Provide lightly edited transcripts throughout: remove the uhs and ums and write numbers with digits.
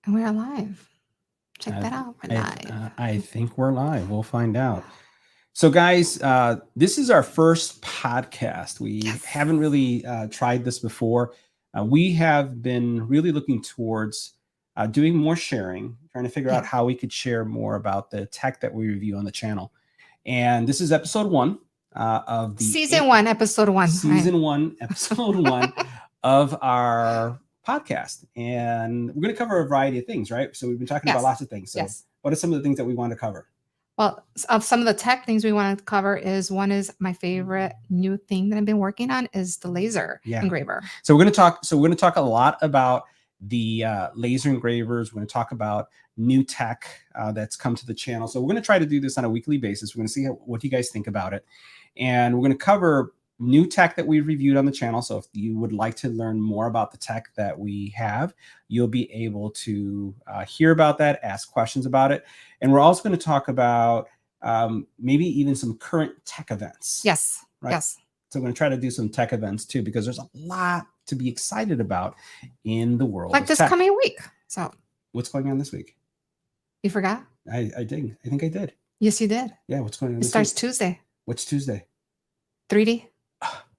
And we're live. Check that out. We're live. I think we're live. We'll find out. So, guys, this is our first podcast. We haven't really tried this before. We have been really looking towards doing more sharing, trying to figure out how we could share more about the tech that we review on the channel. And this is episode 1 of the season 1, episode 1. Season 1, episode 1 of our podcast. And we're going to cover a variety of things, right? So we've been talking about lots of things. So what are some of the things that we want to cover? Well, of some of the tech things we want to cover is one is my favorite new thing that I've been working on is the laser engraver. So we're going to talk a lot about the laser engravers. We're going to talk about new tech that's come to the channel. So we're going to try to do this on a weekly basis. We're going to see what you guys think about it. And we're going to cover new tech that we've reviewed on the channel. So if you would like to learn more about the tech that we have, you'll be able to hear about that, ask questions about it. And we're also going to talk about maybe even some current tech events. Yes. Right? Yes. So we're going to try to do some tech events too, because there's a lot to be excited about in the world. Like this coming week. So what's going on this week? You forgot? I did. I think I did. Yes, you did. Yeah. What's going on? It starts Tuesday. What's Tuesday? 3D.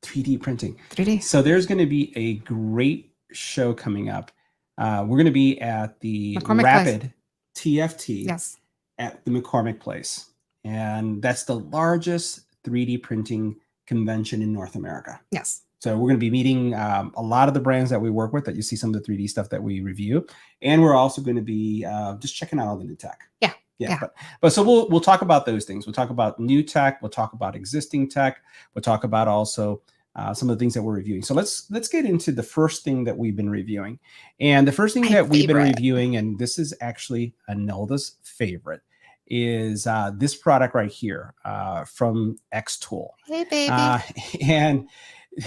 3D printing. 3D. So there's going to be a great show coming up. We're going to be at the McCormick Rapid Place. TFT at the McCormick Place. And that's the largest 3D printing convention in North America. Yes. So we're going to be meeting a lot of the brands that we work with, that you see some of the 3D stuff that we review. And we're also going to be just checking out all the new tech. Yeah. But so we'll talk about those things. We'll talk about new tech. We'll talk about existing tech. We'll talk about also some of the things that we're reviewing. So let's get into the first thing that we've been reviewing. And the first thing we've been reviewing, and this is actually Anelda's favorite, is this product right here from xTool. Hey, baby. And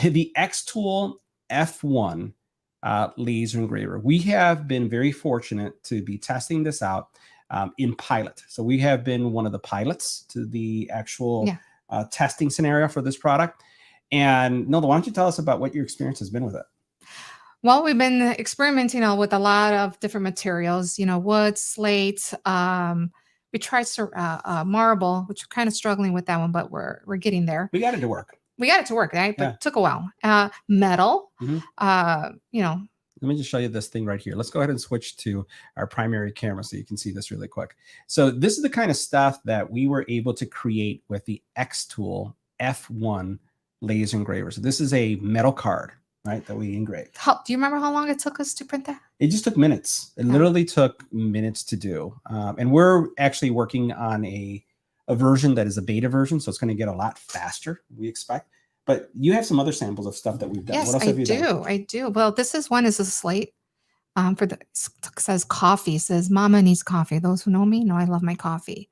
the xTool F1 Laser Engraver. We have been very fortunate to be testing this out in pilot. So we have been one of the pilots to the actual testing scenario for this product. And Nelda, why don't you tell us about what your experience has been with it? Well, we've been experimenting with a lot of different materials, wood, slate. We tried marble, which we're kind of struggling with that one, but we're getting there. We got it to work. Right? But it took a while. Metal, Let me just show you this thing right here. Let's go ahead and switch to our primary camera so you can see this really quick. So this is the kind of stuff that we were able to create with the xTool F1 Laser Engraver. So this is a metal card, right, that we engraved. Do you remember how long it took us to print that? It just took minutes. It literally took minutes to do. And we're actually working on a version that is a beta version, so it's going to get a lot faster, we expect. But you have some other samples of stuff that we've done. Yes, what else have you done? I do. Well, this is a slate. Says coffee. Says Mama needs coffee. Those who know me know I love my coffee.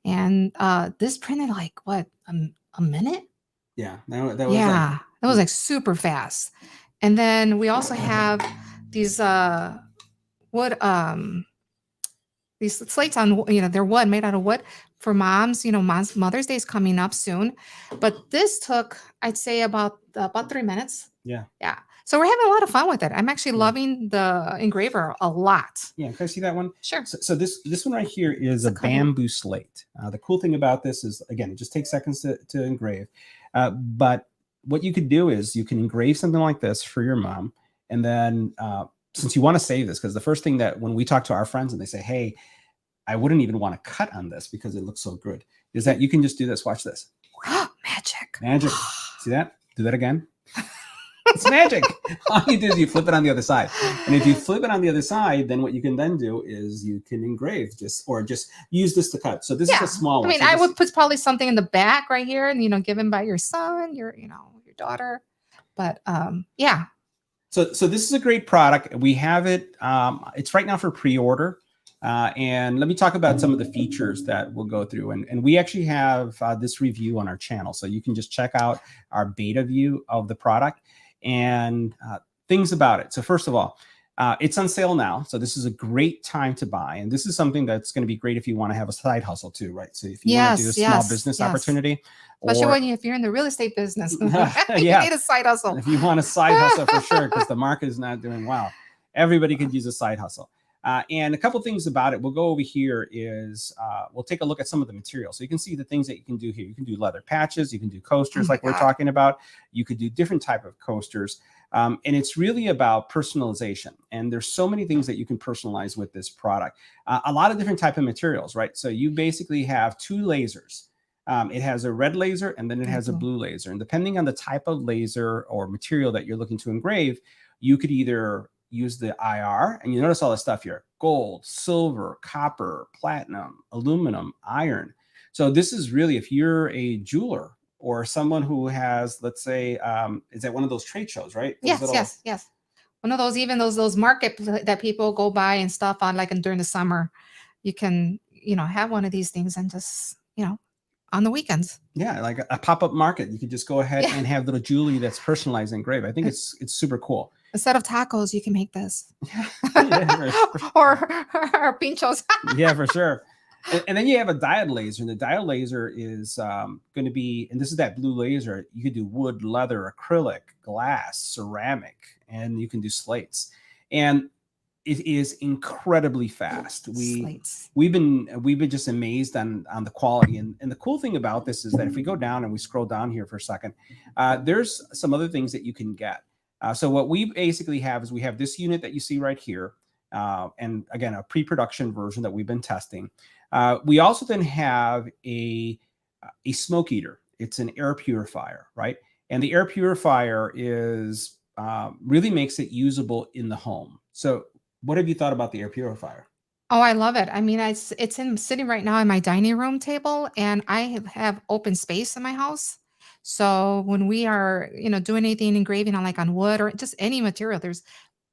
And this printed like what, a minute? Yeah, that was like super fast. And then we also have these wood these slates on, they're wood, made out of wood for moms. Mother's Day is coming up soon. But this took, I'd say, about 3 minutes. Yeah. So we're having a lot of fun with it. I'm actually loving the engraver a lot. Yeah, can I see that one? Sure. So this one right here is a bamboo slate. The cool thing about this is, again, it just takes seconds to engrave. But what you could do is you can engrave something like this for your mom. And then since you want to save this, because the first thing that when we talk to our friends and they say, hey, I wouldn't even want to cut on this because it looks so good, is that you can just do this. Watch this. Magic. See that? Do that again. It's magic. All you do is you flip it on the other side. And if you flip it on the other side, then what you can then do is you can engrave just use this to cut. So this is a small one. I mean, I would put probably something in the back right here and, given by your son, your daughter. But yeah. So this is a great product. We have it. It's right now for pre-order. And let me talk about some of the features that we'll go through. And we actually have this review on our channel. So you can just check out our beta view of the product and things about it. So first of all, it's on sale now. So this is a great time to buy. And this is something that's going to be great if you want to have a side hustle too, right? So if you want to do a small business opportunity. Especially if you're in the real estate business. You need a side hustle. If you want a side hustle for sure, because the market is not doing well. Everybody could use a side hustle. And a couple things about it, we'll go over here is we'll take a look at some of the materials. So you can see the things that you can do here. You can do leather patches, you can do coasters like we're talking about. You could do different type of coasters. And it's really about personalization. And there's so many things that you can personalize with this product. A lot of different type of materials, right? So you basically have 2 lasers. It has a red laser and then it has a blue laser. And depending on the type of laser or material that you're looking to engrave, you could either use the IR, and you notice all this stuff here: gold, silver, copper, platinum, aluminum, iron. So this is really, if you're a jeweler or someone who has, let's say, is at one of those trade shows, right? Those Yes. One of those, even those market that people go by and stuff on, like during the summer, you can, have one of these things and just, on the weekends. Yeah, like a pop-up market. You could just go ahead and have little jewelry that's personalized and engraved. I think it's super cool. Instead of tacos, you can make this. Yeah, or pinchos. Yeah, for sure. And then you have a diode laser, and the diode laser is going to be, and this is that blue laser. You could do wood, leather, acrylic, glass, ceramic, and you can do slates. And it is incredibly fast. We've been just amazed on the quality. And the cool thing about this is that if we go down and we scroll down here for a second, there's some other things that you can get. So what we basically have is we have this unit that you see right here. And again, a pre-production version that we've been testing. We also then have a smoke eater. It's an air purifier, right? And the air purifier is really makes it usable in the home. So what have you thought about the air purifier? Oh, I love it. I mean, it's sitting right now in my dining room table, and I have open space in my house. So when we are, doing anything engraving on wood or just any material,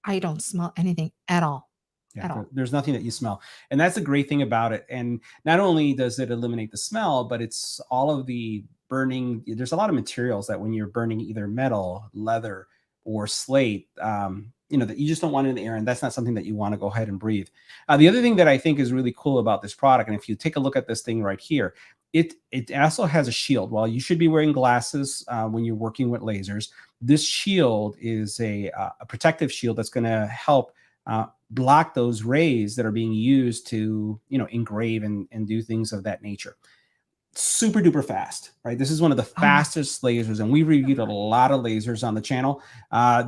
I don't smell anything at all. Yeah, there's nothing that you smell. And that's the great thing about it. And not only does it eliminate the smell, but it's all of the burning. There's a lot of materials that when you're burning either metal, leather, or slate, that you just don't want in the air, and that's not something that you want to go ahead and breathe. The other thing that I think is really cool about this product, and if you take a look at this thing right here, it also has a shield. While you should be wearing glasses when you're working with lasers, this shield is a protective shield that's going to help block those rays that are being used to engrave and do things of that nature. Super duper fast, right? This is one of the fastest lasers, and we reviewed a lot of lasers on the channel.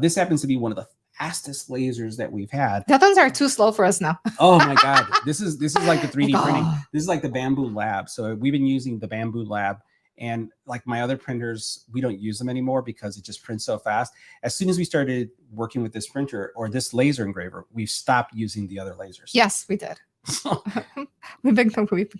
This happens to be one of the fastest lasers that we've had. The others are too slow for us now. Oh my God. This is like the 3D printing. This is like the Bamboo Lab. So we've been using the Bamboo Lab, and like my other printers, we don't use them anymore because it just prints so fast. As soon as we started working with this printer or this laser engraver, we've stopped using the other lasers. Yes, we did. we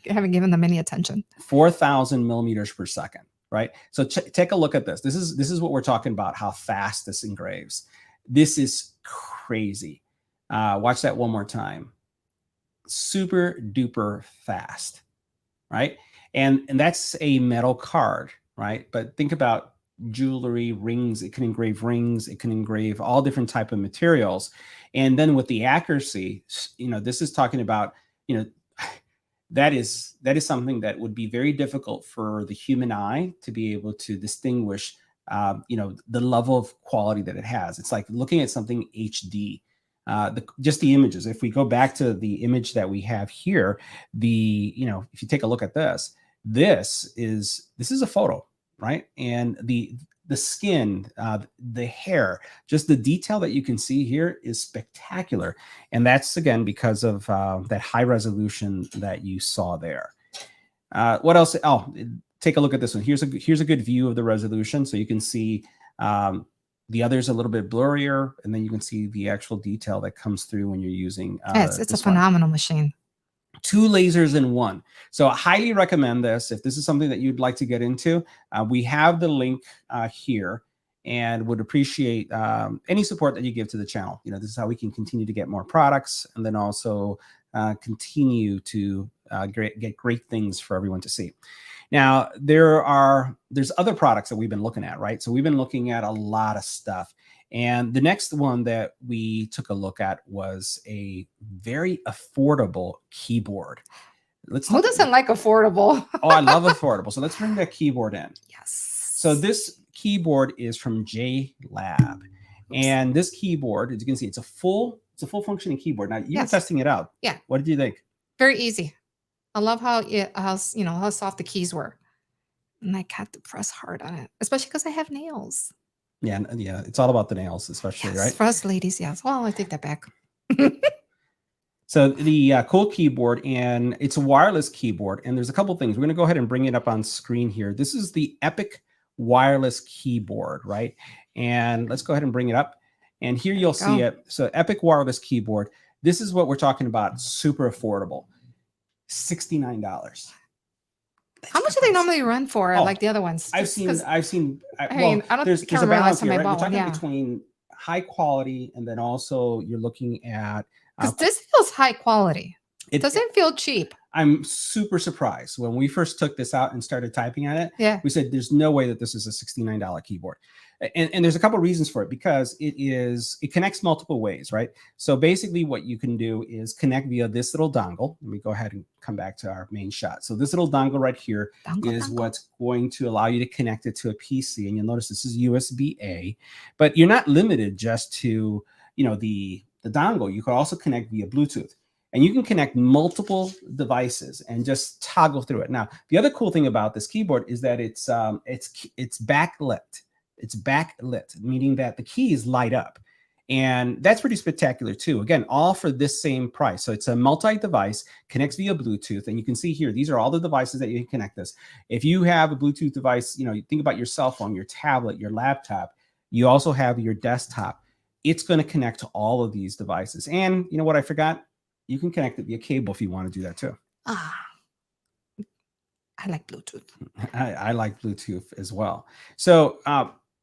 haven't given them any attention. 4,000 millimeters per second, right? So take a look at this. This is what we're talking about, how fast this engraves. This is crazy. Watch that one more time. Super duper fast, right? And that's a metal card, right? But think about jewelry, rings. It can engrave rings. It can engrave all different type of materials. And then with the accuracy, this is talking about, that is something that would be very difficult for the human eye to be able to distinguish, the level of quality that it has. It's like looking at something HD. Just the images. If we go back to the image that we have here, if you take a look at this, this is a photo, right? And the skin, the hair, just the detail that you can see here is spectacular. And that's again because of that high resolution that you saw there. What else? Oh, take a look at this one. Here's a good view of the resolution, so you can see the other's a little bit blurrier, and then you can see the actual detail that comes through when you're using. It's a phenomenal machine. 2 lasers in one. So I highly recommend this. If this is something that you'd like to get into, we have the link here, and would appreciate any support that you give to the channel. This is how we can continue to get more products, and then also continue to get great things for everyone to see. Now, there's other products that we've been looking at, right? So we've been looking at a lot of stuff. And the next one that we took a look at was a very affordable keyboard. Who doesn't like affordable? Oh, I love affordable. So let's bring that keyboard in. Yes. So this keyboard is from Jlab. And this keyboard, as you can see, it's a full It's a full functioning keyboard. Now you were Yes. testing it out. Yeah. What did you think? Very easy. I love how how soft the keys were. And I had to press hard on it, especially because I have nails. Yeah, yeah. It's all about the nails, especially, Yes, right? for us ladies, yes. Well, I take that back. So the cool keyboard, and it's a wireless keyboard, and there's a couple things. We're going to go ahead and bring it up on screen here. This is the Epic wireless keyboard, right? And let's go ahead and bring it up. And here you'll see it. So Epic wireless keyboard. This is what we're talking about. Super affordable. $69. How much do they normally run for? Like the other ones? I've seen. I mean, I don't. There's a remember balance last time here, I right? We're bought one. talking Yeah. between high quality, and then also you're looking at. Because this feels high quality. It doesn't feel cheap. I'm super surprised when we first took this out and started typing at it. Yeah. We said there's no way that this is a $69 keyboard. And there's a couple of reasons for it, because it connects multiple ways, right? So basically what you can do is connect via this little dongle. Let me go ahead and come back to our main shot. So this little dongle right here is what's going to allow you to connect it to a PC. And you'll notice this is USB-A, but you're not limited just to, the dongle. You can also connect via Bluetooth. And you can connect multiple devices and just toggle through it. Now, the other cool thing about this keyboard is that it's backlit. It's backlit, meaning that the keys light up. And that's pretty spectacular too. Again, all for this same price. So it's a multi-device, connects via Bluetooth. And you can see here, these are all the devices that you can connect this. If you have a Bluetooth device, you think about your cell phone, your tablet, your laptop, you also have your desktop. It's going to connect to all of these devices. And you know what I forgot? You can connect it via cable if you want to do that too. I like Bluetooth. I like Bluetooth as well. So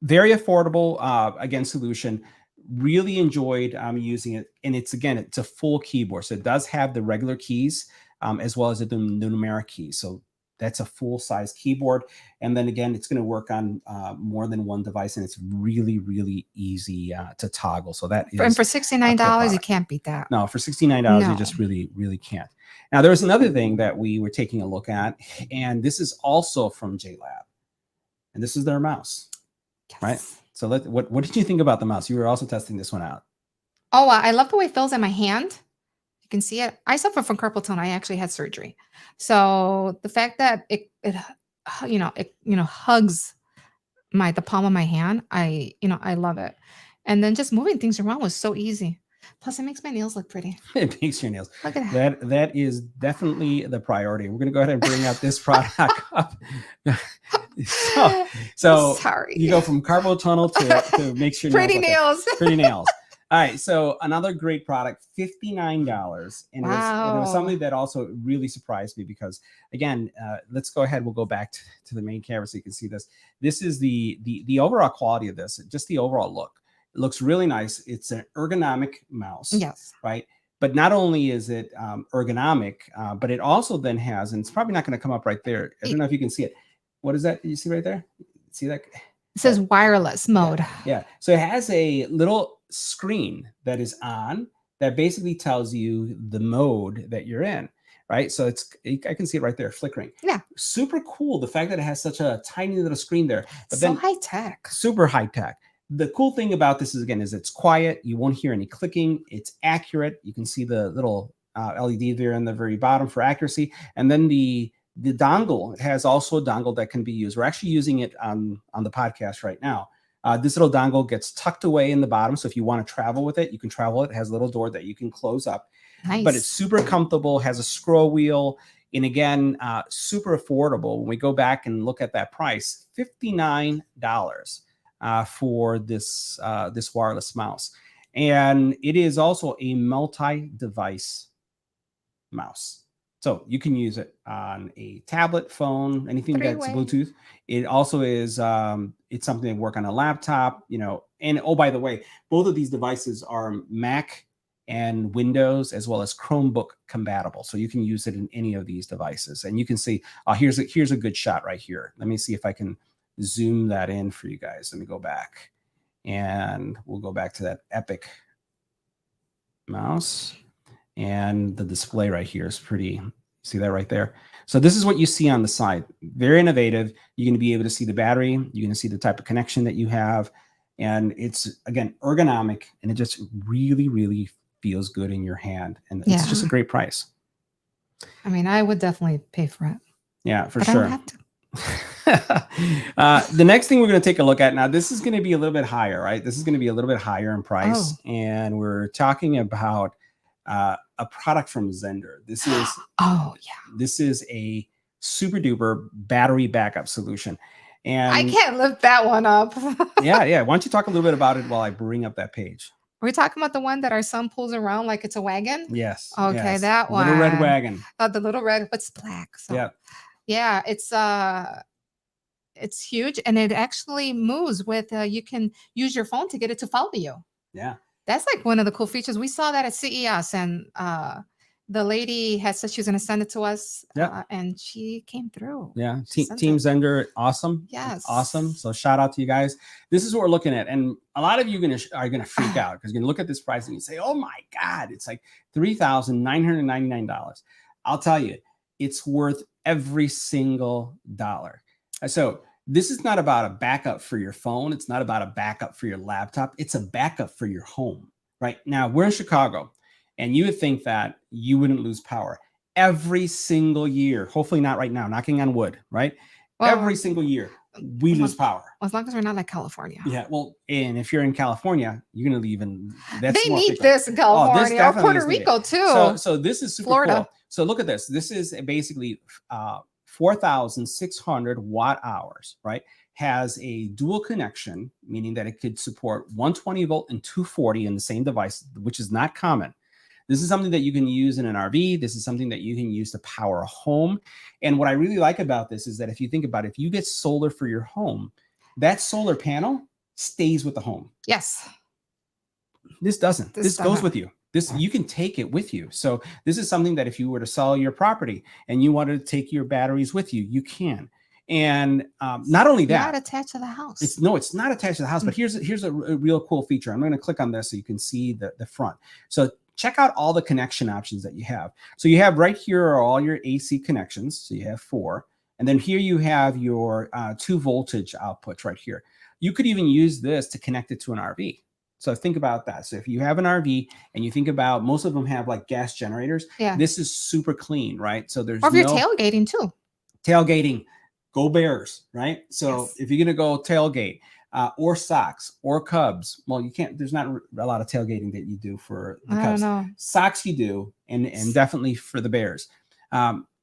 very affordable, again, solution. Really enjoyed using it. And it's a full keyboard. So it does have the regular keys as well as the numeric keys. So that's a full size keyboard. And then again, it's going to work on more than one device, and it's really, really easy to toggle. So that is. And for $69, you can't beat that. No, for $69, you just really, really can't. Now, there was another thing that we were taking a look at, and this is also from Jlab, and this is their mouse, right? So what did you think about the mouse? You were also testing this one out. Oh, I love the way it feels in my hand. You can see it. I suffer from carpal tunnel. I actually had surgery. So the fact that it hugs the palm of my hand, I love it. And then just moving things around was so easy. Plus, it makes my nails look pretty. It makes your nails. Look at that. That is definitely the priority. We're going to go ahead and bring out this product up. So sorry. You go from carpal tunnel to makes your pretty nails. Pretty nails. All right. So another great product, $59. And wow. It was something that also really surprised me because, again, let's go ahead. We'll go back to the main camera so you can see this. This is the overall quality of this, just the overall look. It looks really nice. It's an ergonomic mouse. Yes. Right. But not only is it ergonomic, but it also then has, and it's probably not going to come up right there. I don't know if you can see it. What is that? You see right there? See that? It says wireless mode. Yeah. So it has a little screen that is on that basically tells you the mode that you're in. Right. So I can see it right there flickering. Yeah. Super cool. The fact that it has such a tiny little screen there. But so then high tech. Super high tech. The cool thing about this is, again, is it's quiet. You won't hear any clicking. It's accurate. You can see the little LED there in the very bottom for accuracy. And then the dongle, it has also a dongle that can be used. We're actually using it on the podcast right now. This little dongle gets tucked away in the bottom. So if you want to travel with it, you can travel it. It has a little door that you can close up. Nice. But it's super comfortable, has a scroll wheel. And again, super affordable. When we go back and look at that price, $59. For this wireless mouse. And it is also a multi-device mouse. So you can use it on a tablet, phone, anything that's Bluetooth. It also is, it's something that work on a laptop, and oh, by the way, both of these devices are Mac and Windows as well as Chromebook compatible. So you can use it in any of these devices. And you can see, here's a good shot right here. Let me see if I can zoom that in for you guys. Let me go back and we'll go back to that Epic mouse, and the display right here is pretty. See that right there? So this is what you see on the side. Very innovative. You're going to be able to see the battery. You're going to see the type of connection that you have. And it's, again, ergonomic, and it just really, really feels good in your hand. And it's just a great price. I mean, I would definitely pay for it. Yeah, for but sure. I don't have to. The next thing we're going to take a look at now, this is going to be a little bit higher, right? This is going to be a little bit higher in price. And we're talking about a product from Zendure. This is, this is a super duper battery backup solution. And I can't lift that one up. yeah. Why don't you talk a little bit about it while I bring up that page? Are we talking about the one that our son pulls around like it's a wagon? Yes. Okay, yes. that one. Little red wagon. The little red, but it's black. So yeah, it's huge, and it actually moves with. You can use your phone to get it to follow you. Yeah, that's like one of the cool features. We saw that at CES, and the lady had said she was going to send it to us. And she came through. Yeah, Team Zendure, awesome. Yes, awesome. So shout out to you guys. This is what we're looking at, and a lot of you are gonna freak out because you're gonna look at this price and you say, "Oh my God, it's like $3,999." I'll tell you, it's worth every single dollar. So this is not about a backup for your phone. It's not about a backup for your laptop. It's a backup for your home. Right now, we're in Chicago, and you would think that you wouldn't lose power every single year. Hopefully not right now, knocking on wood, right? Well, every single year we lose power. As long as we're not like California. Yeah, well, and if you're in California, you're going to leave and they need this in California or Puerto Rico too. So this is super Florida. Cool. So look at this. This is basically 4,600 watt hours, right? Has a dual connection, meaning that it could support 120 volt and 240 in the same device, which is not common. This is something that you can use in an RV. This is something that you can use to power a home. And what I really like about this is that if you think about it, if you get solar for your home, that solar panel stays with the home. Yes. This doesn't. This goes with you. This, you can take it with you. So this is something that if you were to sell your property and you wanted to take your batteries with you, you can. And not only that, not attached to the house. It's not attached to the house, but here's a real cool feature. I'm going to click on this so you can see the front. So check out all the connection options that you have. So you have right here are all your AC connections. So you have 4. And then here you have your 2 voltage outputs right here. You could even use this to connect it to an RV. So think about that. So if you have an RV and you think about, most of them have like gas generators. Yeah. This is super clean, right? So there's or if you're tailgating too. Tailgating, go Bears, right? So if you're going to go tailgate, or Sox or Cubs, well, you can't, there's not a lot of tailgating that you do for the Cubs. Sox you do, and definitely for the Bears.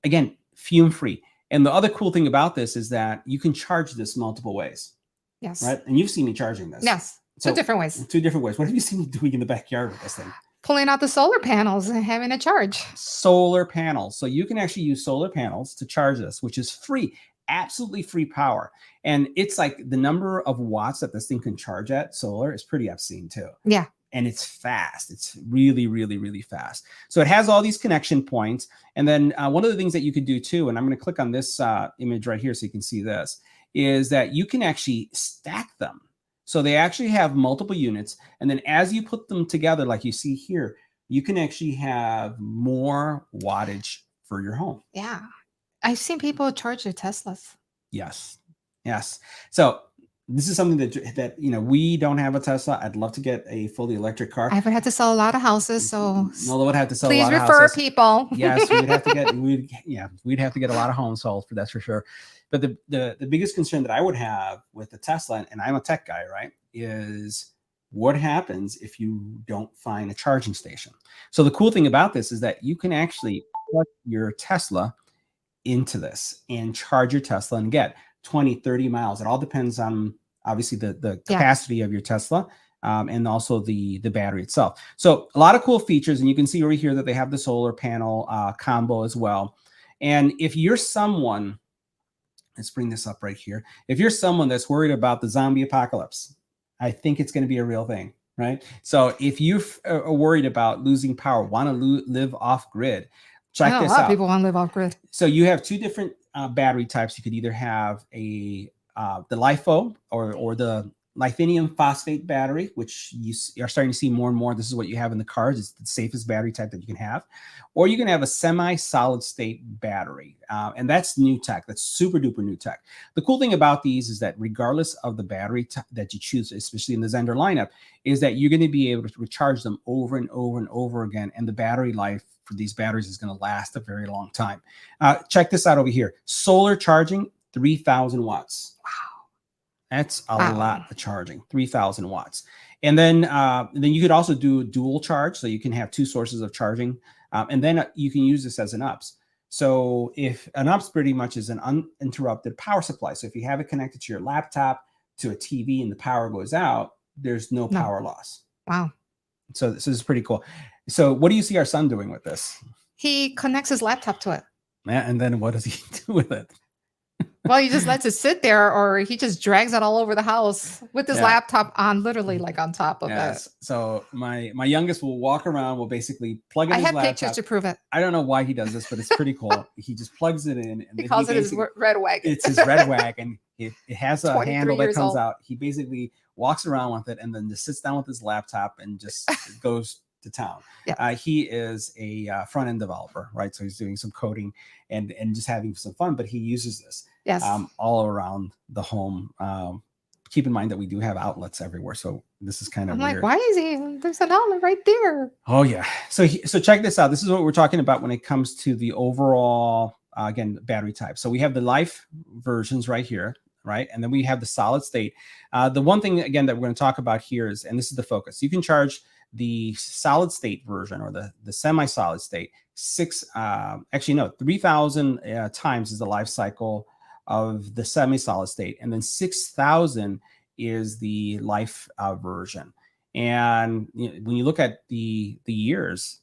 Again, fume free. And the other cool thing about this is that you can charge this multiple ways. Yes. Right? And you've seen me charging this. Yes. So, 2 different ways. 2 different ways. What have you seen me doing in the backyard with this thing? Pulling out the solar panels and having a charge. Solar panels. So you can actually use solar panels to charge this, which is free. Absolutely free power. And it's like the number of watts that this thing can charge at solar is pretty obscene too. Yeah. And it's fast. It's really, really, really fast. So it has all these connection points. And then one of the things that you could do too, and I'm going to click on this image right here so you can see this, is that you can actually stack them. So they actually have multiple units. And then as you put them together, like you see here, you can actually have more wattage for your home. Yeah. I've seen people charge their Teslas. Yes. Yes. So this is something that you know, we don't have a Tesla. I'd love to get a fully electric car. I've had to sell a lot of houses, so no, would have to sell please a lot refer of houses. People. Yes, we'd have to get we'd have to get a lot of homes sold, for that's for sure. But the biggest concern that I would have with the Tesla, and I'm a tech guy, right, is what happens if you don't find a charging station. So the cool thing about this is that you can actually plug your Tesla into this and charge your Tesla and get 20, 30 miles. It all depends on obviously the capacity of your Tesla and also the battery itself. So a lot of cool features, and you can see over here that they have the solar panel combo as well. And if you're someone, let's bring this up right here. If you're someone that's worried about the zombie apocalypse, I think it's going to be a real thing, right? So if you are worried about losing power, want to live off grid, check this out. A lot of people want to live off grid. So you have 2 different battery types. You could either have the LiFo or the lithium phosphate battery, which you are starting to see more and more. This is what you have in the cars. It's the safest battery type that you can have. Or you can have a semi-solid state battery. And that's new tech. That's super duper new tech. The cool thing about these is that regardless of the battery that you choose, especially in the Zendure lineup, is that you're going to be able to recharge them over and over and over again. And the battery life for these batteries is going to last a very long time. Check this out over here. Solar charging, 3,000 watts. Wow. That's a lot of charging, 3,000 watts. And then you could also do dual charge. So you can have two sources of charging. And then you can use this as an UPS. So if an UPS pretty much is an uninterrupted power supply. So if you have it connected to your laptop, to a TV, and the power goes out, there's no power loss. Wow. So this is pretty cool. So what do you see our son doing with this? He connects his laptop to it. Yeah, and then what does he do with it? Well, he just lets it sit there, or he just drags it all over the house with his laptop on, literally like on top of it. So my youngest will walk around, will basically plug in his laptop. I have pictures to prove it. I don't know why he does this, but it's pretty cool. He just plugs it in. And he calls it his red wagon. It's his red wagon. It has a handle that comes out. He basically walks around with it and then just sits down with his laptop and just goes to town. He is a front-end developer, right? So he's doing some coding and just having some fun, but he uses this all around the home. Keep in mind that we do have outlets everywhere, so this is kind of weird. Like, why is he? There's an outlet right there. Oh yeah. So check this out. This is what we're talking about when it comes to the overall again battery type. So we have the life versions right here, right? And then we have the solid state. The one thing again that we're going to talk about here is, and this is the focus, you can charge the solid state version or the semi-solid state 3,000 times is the life cycle of the semi-solid state, and then 6,000 is the life version. And when you look at the years,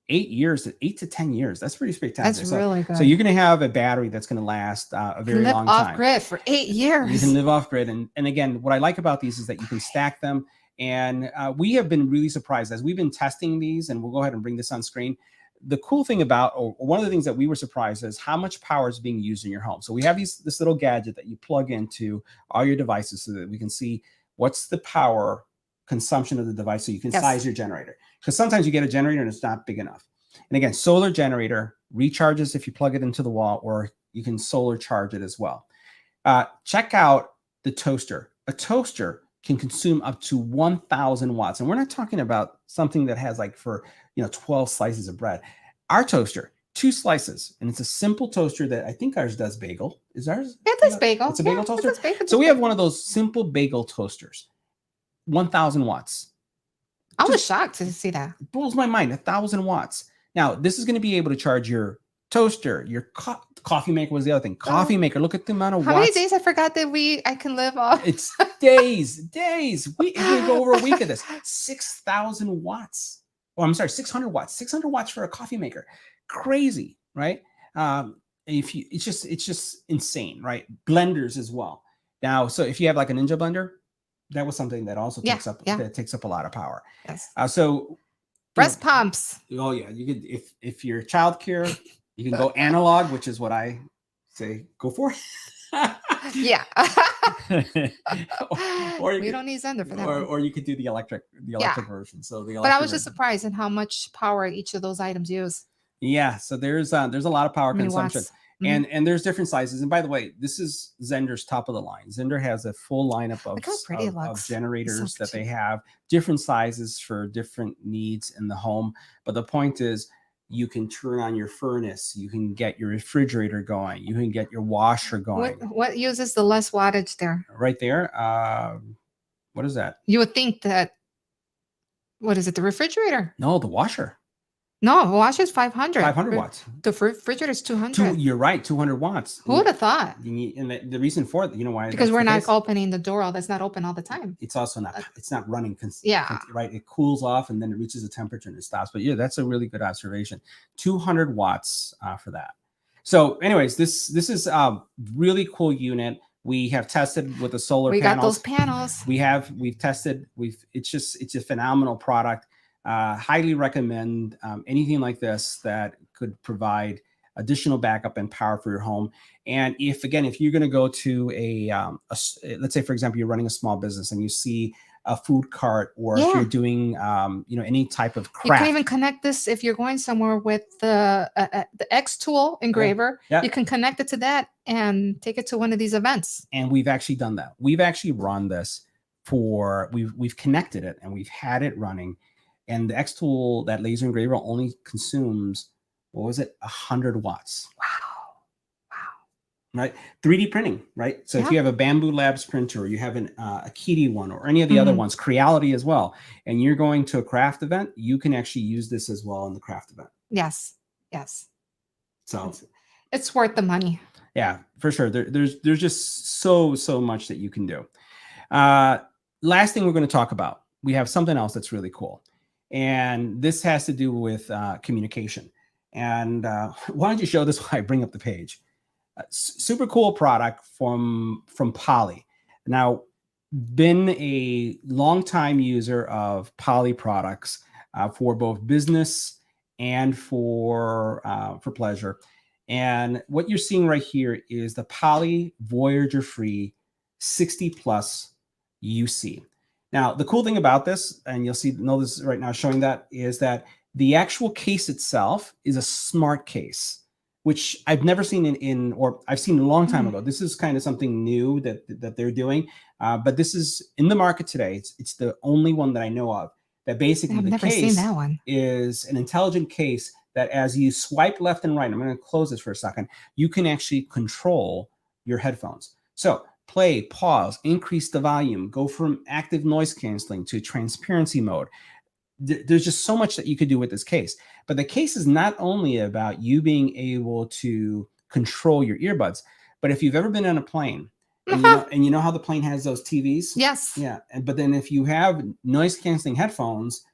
8 to 10 years, that's pretty spectacular. That's really good. So you're going to have a battery that's going to last a very long time. Live off grid for 8 years. You can live off grid, and again, what I like about these is that you can stack them. And we have been really surprised as we've been testing these, and we'll go ahead and bring this on screen. The cool thing about, or one of the things that we were surprised is how much power is being used in your home. So we have this little gadget that you plug into all your devices so that we can see what's the power consumption of the device, so you can size your generator. Because sometimes you get a generator and it's not big enough. And again, solar generator recharges if you plug it into the wall, or you can solar charge it as well. Check out the toaster. A toaster can consume up to 1,000 watts. And we're not talking about something that has like for 12 slices of bread. Our toaster, 2 slices, and it's a simple toaster that I think ours does bagel. Is ours? Yeah, it does bagel. It's a bagel toaster. So we have one of those simple bagel toasters, 1,000 watts. I was shocked to see that. It blows my mind, 1,000 watts. Now, this is going to be able to charge your toaster, your coffee maker was the other thing. Coffee maker, look at the amount of watts. How many days I forgot that I can live off? It's days. We can go over a week of this. 6,000 watts. Oh, I'm sorry, 600 watts. 600 watts for a coffee maker. Crazy, right? It's just insane, right? Blenders as well. Now, so if you have like a Ninja blender, that was something that also takes up a lot of power. Yes. So breast pumps. Oh yeah, you could if you're childcare, you can go analog, which is what I say go for. Yeah. or we don't need Zendure for that. Or you could do the electric version. So the but I was just surprised at how much power each of those items use. Yeah, so there's a lot of power consumption. Mm-hmm. And there's different sizes. And by the way, this is Zendure's top of the line. Zendure has a full lineup of generators that they have, different sizes for different needs in the home. But the point is, you can turn on your furnace, you can get your refrigerator going, you can get your washer going. What uses the less wattage there? Right there. What is that? You would think that, what is it, the refrigerator? No, the washer. No, the washer is 500. 500 watts. The refrigerator is 200. You're right, 200 watts. Who would have thought? And the reason for it, why? Because we're not opening the door. That's not open all the time. It's also not. It's not running. Right. It cools off and then it reaches a temperature and it stops. But yeah, that's a really good observation. 200 watts for that. So, anyways, this is a really cool unit. We have tested with the solar panels. We got those panels. We've tested. It's a phenomenal product. Highly recommend anything like this that could provide additional backup and power for your home. And if you're going to go to let's say, for example, you're running a small business and you see a food cart, or if you're doing, any type of craft. You can even connect this if you're going somewhere with the xTool engraver. Yeah. You can connect it to that and take it to one of these events. And we've actually done that. We've actually run this we've connected it and we've had it running. And the xTool, that laser engraver, only consumes, 100 watts. Wow. Right? 3D printing, right? So if you have a Bamboo Labs printer, or you have a Kitty one, or any of the other ones, Creality as well, and you're going to a craft event, you can actually use this as well in the craft event. Yes. So it's worth the money. Yeah, for sure. There's just so much that you can do. Last thing we're going to talk about, we have something else that's really cool. And this has to do with communication. And why don't you show this while I bring up the page? Super cool product from Poly. Now, been a long-time user of Poly products for both business and for pleasure. And what you're seeing right here is the Poly Voyager Free 60 Plus UC. Now, the cool thing about this, and you'll know this right now showing that, is that the actual case itself is a smart case, which I've never seen or I've seen a long time ago. This is kind of something new that they're doing, but this is in the market today. It's the only one that I know of that basically the case is an intelligent case that as you swipe left and right, I'm going to close this for a second, you can actually control your headphones. So play, pause, increase the volume, go from active noise canceling to transparency mode. There's just so much that you could do with this case. But the case is not only about you being able to control your earbuds, but if you've ever been on a plane, and you know how the plane has those TVs? Yes. Yeah. But then if you have noise canceling headphones,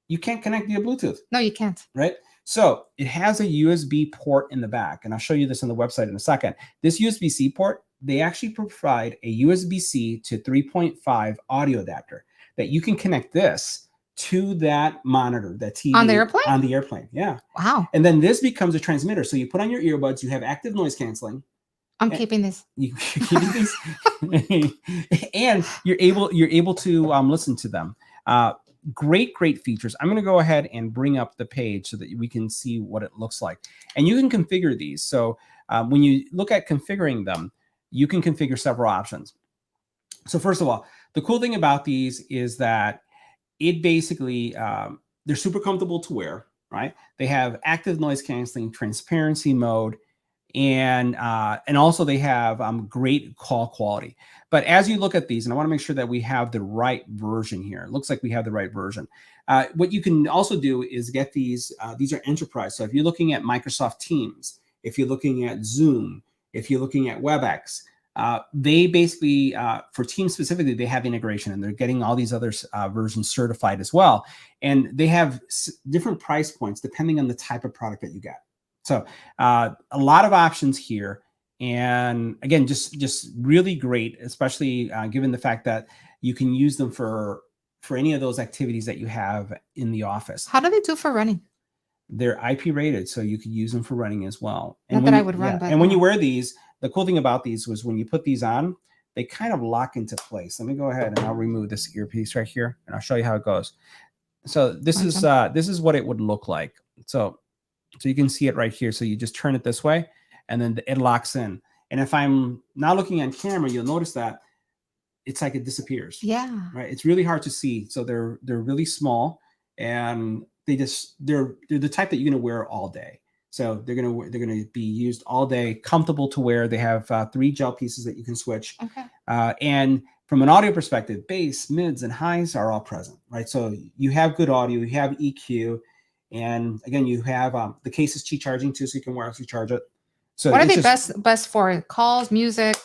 you can't connect via Bluetooth. No, you can't. Right? So it has a USB port in the back, and I'll show you this on the website in a second. This USB-C port, they actually provide a USB-C to 3.5 audio adapter that you can connect this to that monitor, that TV. On the airplane? On the airplane, yeah. Wow. And then this becomes a transmitter. So you put on your earbuds, you have active noise canceling. I'm keeping this. You're keeping these, and you're able to listen to them. Great features. I'm going to go ahead and bring up the page so that we can see what it looks like. And you can configure these. So when you look at configuring them, you can configure several options. So first of all, the cool thing about these is that it basically, they're super comfortable to wear, right? They have active noise canceling, transparency mode, and also they have great call quality. But as you look at these, and I want to make sure that we have the right version here. It looks like we have the right version. What you can also do is get these are enterprise. So if you're looking at Microsoft Teams, if you're looking at Zoom, if you're looking at WebEx, they basically, for Teams specifically, they have integration, and they're getting all these other versions certified as well. And they have different price points depending on the type of product that you get. So a lot of options here. And again, just really great, especially given the fact that you can use them for any of those activities that you have in the office. How do they do for running? They're IP rated, so you could use them for running as well. And not that I would run, but and when you wear these, the cool thing about these was when you put these on, they kind of lock into place. Let me go ahead and I'll remove this earpiece right here, and I'll show you how it goes. So this is what it would look like. So you can see it right here. So you just turn it this way, and then it locks in. And if I'm not looking on camera, you'll notice that it's like it disappears. Yeah. Right. It's really hard to see. So they're really small, and they're the type that you're going to wear all day. So they're going to be used all day, comfortable to wear. They have 3 gel pieces that you can switch. Okay. And from an audio perspective, bass, mids, and highs are all present, right? So you have good audio, you have EQ, and again, you have the case is Qi charging too, so you can wirelessly charge it. So what are they best for? Calls, music?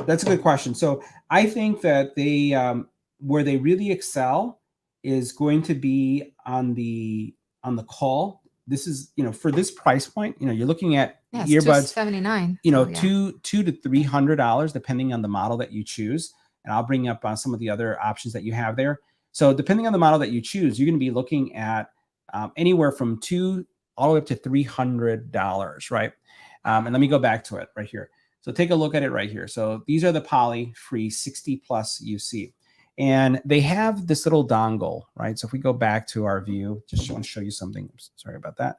That's a good question. So I think that they where they really excel is going to be on the call. This is, for this price point, you're looking at earbuds, $279. $200 to $300 depending on the model that you choose. And I'll bring up some of the other options that you have there. So depending on the model that you choose, you're going to be looking at anywhere from $200 all the way up to $300, right? And let me go back to it right here. So take a look at it right here. So these are the poly-free 60 plus UC. And they have this little dongle, right? So if we go back to our view, just want to show you something. Sorry about that.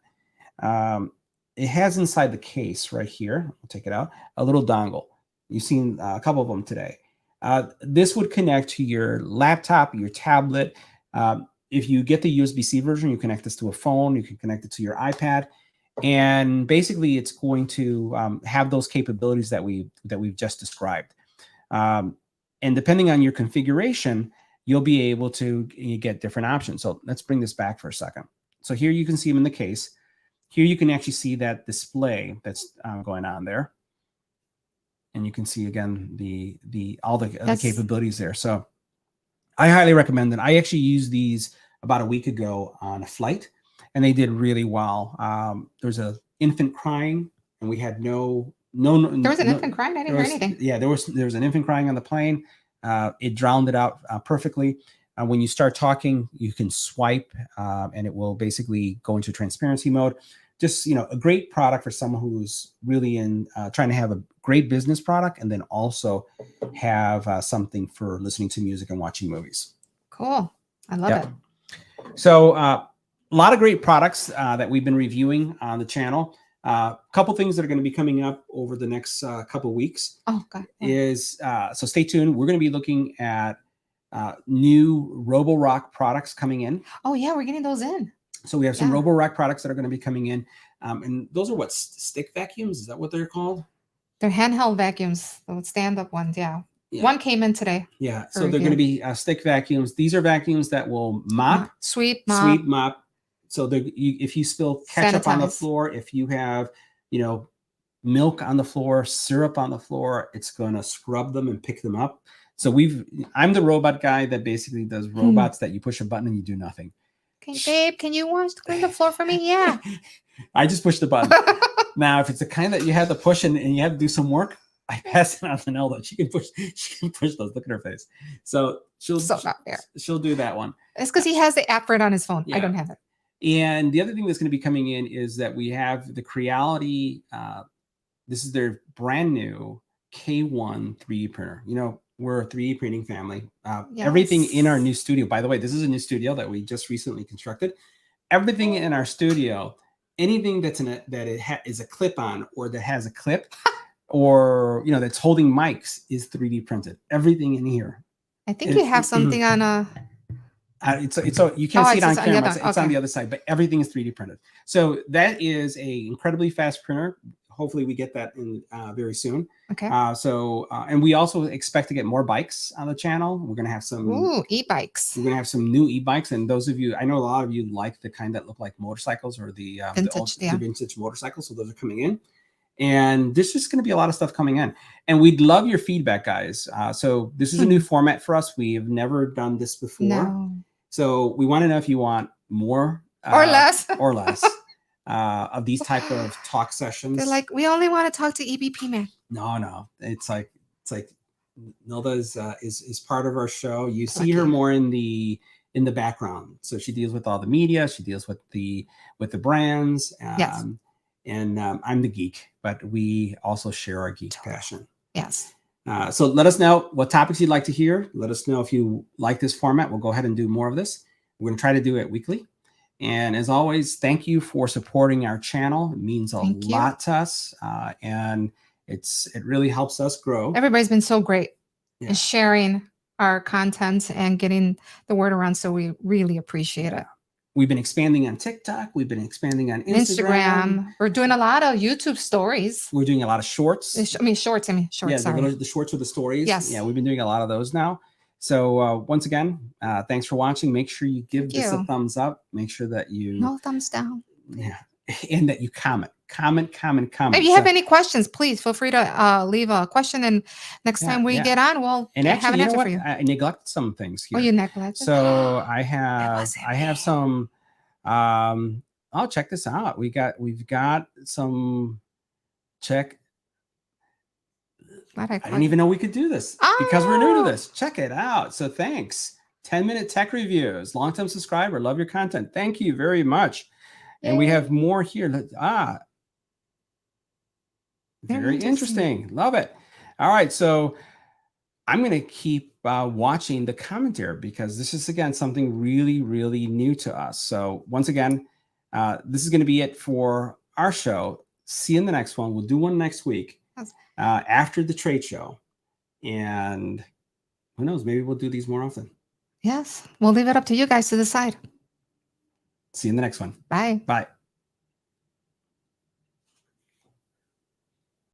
It has inside the case right here, I'll take it out, a little dongle. You've seen a couple of them today. This would connect to your laptop, your tablet. If you get the USB-C version, you connect this to a phone, you can connect it to your iPad. And basically it's going to have those capabilities that we've just described. And depending on your configuration, you'll be able to get different options. So let's bring this back for a second. So here you can see them in the case. Here you can actually see that display that's going on there. And you can see again all the capabilities there. So I highly recommend it. I actually used these about a week ago on a flight, and they did really well. There's an infant crying, and we had no. There was an infant crying. I didn't hear anything. Yeah, there was an infant crying on the plane. It drowned it out perfectly. When you start talking, you can swipe, and it will basically go into transparency mode. Just, a great product for someone who's really trying to have a great business product, and then also have something for listening to music and watching movies. Cool. I love it. So a lot of great products that we've been reviewing on the channel. A couple things that are going to be coming up over the next couple weeks. Oh, God. So stay tuned. We're going to be looking at new Roborock products coming in. Oh, yeah. We're getting those in. So we have some Roborock products that are going to be coming in. And those are what, stick vacuums? Is that what they're called? They're handheld vacuums, those stand-up ones. Yeah. One came in today. Yeah. So they're going to be stick vacuums. These are vacuums that will mop. Sweep mop. So if you spill ketchup on the floor, if you have, milk on the floor, syrup on the floor, it's going to scrub them and pick them up. So I'm the robot guy that basically does robots that you push a button and you do nothing. Okay, babe, can you clean the floor for me? Yeah. I just push the button. Now, if it's the kind that you have to push and you have to do some work, I pass it on to Nelda. She can push those. Look at her face. So she'll do that one. It's because he has the app for it on his phone. Yeah. I don't have it. And the other thing that's going to be coming in is that we have the Creality. This is their brand new K1 3D printer. We're a 3D printing family. Everything in our new studio, by the way, this is a new studio that we just recently constructed. Everything in our studio, anything that's is a clip-on or that has a clip or, that's holding mics is 3D printed. Everything in here. I think you have something on a... you can't see it on camera. It's on the other side, but everything is 3D printed. So that is a incredibly fast printer. Hopefully we get that in very soon. Okay. And we also expect to get more bikes on the channel. We're going to have some e-bikes. We're going to have some new e-bikes. And those of you, I know a lot of you like the kind that look like motorcycles or the vintage motorcycles. So those are coming in. And there's just going to be a lot of stuff coming in. And we'd love your feedback, guys. So this is a new format for us. We have never done this before. No. So we want to know if you want more or less. Of these type of talk sessions. They're like, we only want to talk to EBPMAN. No. It's like Nilda is part of our show. You see her more in the background. So she deals with all the media. She deals with the brands. Yes. And I'm the geek, but we also share our geek passion. Yes. So let us know what topics you'd like to hear. Let us know if you like this format. We'll go ahead and do more of this. We're going to try to do it weekly. And as always, thank you for supporting our channel. It means a lot to us. And it really helps us grow. Everybody's been so great in sharing our content and getting the word around. So we really appreciate it. We've been expanding on TikTok. We've been expanding on Instagram. We're doing a lot of YouTube stories. We're doing a lot of shorts. Shorts. Yeah, sorry. The shorts with the stories. Yes. Yeah, we've been doing a lot of those now. So once again, thanks for watching. Make sure you give this a thumbs up. Make sure that you... No thumbs down. Yeah. And that you comment. If you have any questions, please feel free to leave a question. And next time we get on, we'll have an answer for you. I neglected some things here. Oh, you neglected? So I have some... oh, check this out. We've got some... I didn't even know we could do this because we're new to this. Check it out. So thanks. 10-minute tech reviews. Long-time subscriber. Love your content. Thank you very much. And we Yay. have more here. Very interesting. Love it. All right. So I'm going to keep watching the commentary because this is, again, something really, really new to us. So once again, this is going to be it for our show. See you in the next one. We'll do one next week after the trade show. And who knows, maybe we'll do these more often. Yes. We'll leave it up to you guys to decide. See you in the next one. Bye. Bye.